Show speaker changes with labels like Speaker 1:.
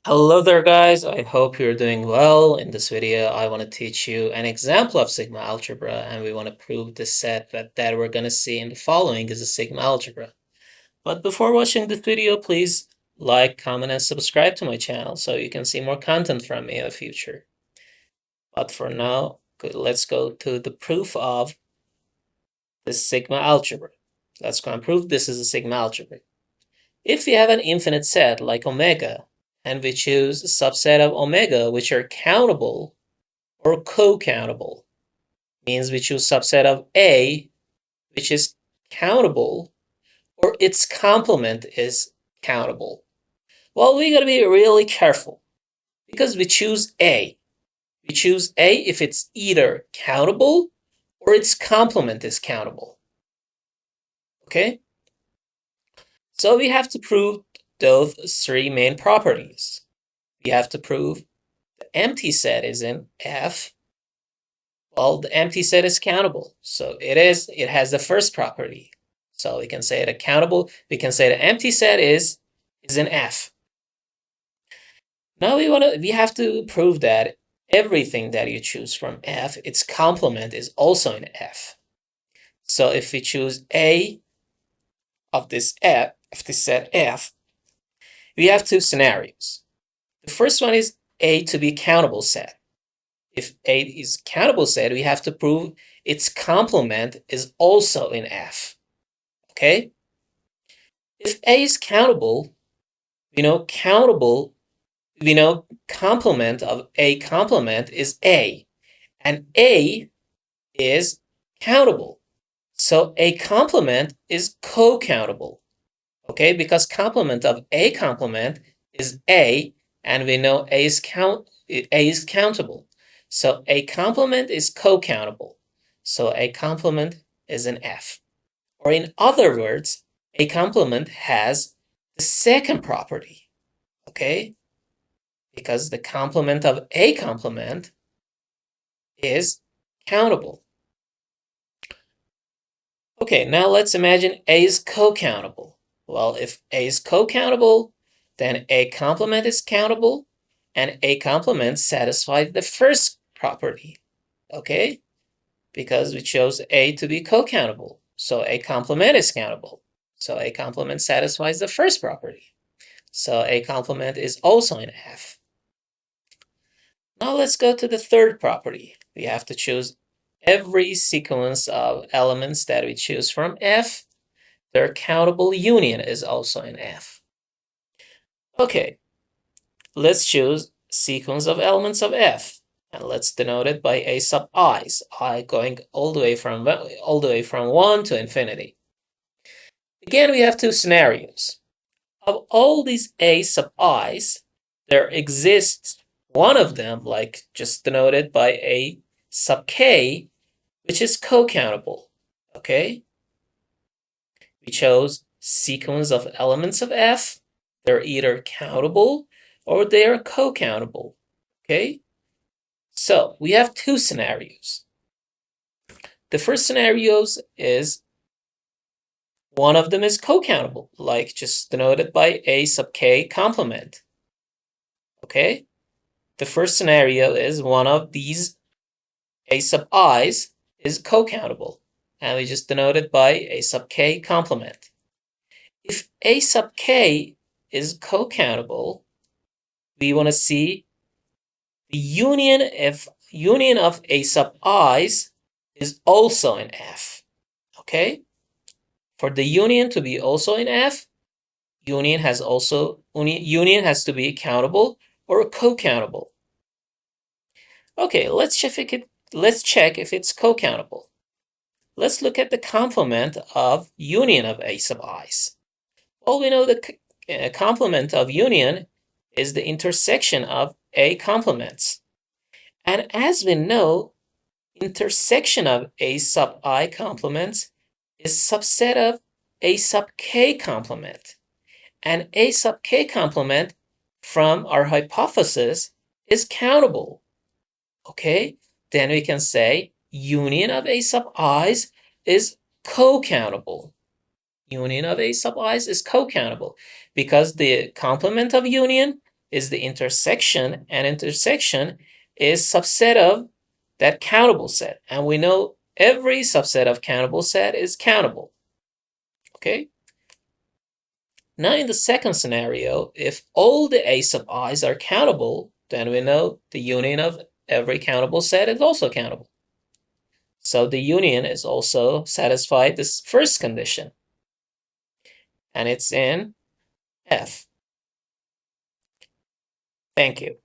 Speaker 1: Hello there guys, I hope you're doing well. In this video, I want to teach you an example of sigma algebra, and we want to prove the set that we're going to see in the following is a sigma algebra. But before watching this video, please like, comment, and subscribe to my channel so you can see more content from me in the future. But for now, let's go to the proof of this sigma algebra. Let's go and prove this is a sigma algebra. If we have an infinite set like omega, and we choose a subset of omega which are countable or co-countable, means we choose subset of A which is countable or its complement is countable. Well, we gotta be really careful because we choose A. We choose A if it's either countable or its complement is countable. Okay? So we have to prove those three main properties. We have to prove the empty set is in F. Well, the empty set is countable, so it has the first property. So we can say it countable. We can say the empty set is in F. Now we have to prove that everything that you choose from F, its complement is also in F. So if we choose A of this set F, we have two scenarios. The first one is A to be countable set. If A is countable set, we have to prove its complement is also in F. Okay? If A is countable, we know complement of A complement is A, and A is countable. So A complement is co-countable. Okay, because complement of A complement is A, and we know A is countable. So A complement is co-countable. So A complement is an F. Or in other words, A complement has the second property. Okay? Because the complement of A complement is countable. Okay, now let's imagine A is co-countable. Well, if A is co-countable, then A complement is countable, and A complement satisfies the first property, okay? Because we chose A to be co-countable, so A complement is countable. So A complement satisfies the first property. So A complement is also in F. Now let's go to the third property. We have to choose every sequence of elements that we choose from F. Their countable union is also in F. Okay, let's choose sequence of elements of F, and let's denote it by A sub i's, I going all the way from 1 to infinity. Again, we have two scenarios. Of all these A sub i's, there exists one of them, like just denoted by A sub k, which is co-countable. Okay? We chose sequence of elements of F. They're either countable or they are co-countable. Okay? So we have two scenarios. The first scenario is one of them is co-countable, like just denoted by A sub k complement. Okay? The first scenario is one of these A sub i's is co-countable, and we just denote it by A sub k complement. If A sub k is co-countable, we want to see the union of A sub i's is also in F. Okay? For the union to be also in F, union has to be countable or co-countable. Okay, let's check if it's co-countable. Let's look at the complement of union of A sub i's. Well, we know the complement of union is the intersection of A complements. And as we know, intersection of A sub I complements is subset of A sub k complement. And A sub k complement from our hypothesis is countable. Okay? Then we can say union of A sub i's is co-countable. Union of A sub i's is co-countable because the complement of union is the intersection, and intersection is subset of that countable set. And we know every subset of countable set is countable. Okay? Now in the second scenario, if all the a sub i's are countable, then we know the union of every countable set is also countable. So the union is also satisfied this first condition. And it's in F. Thank you.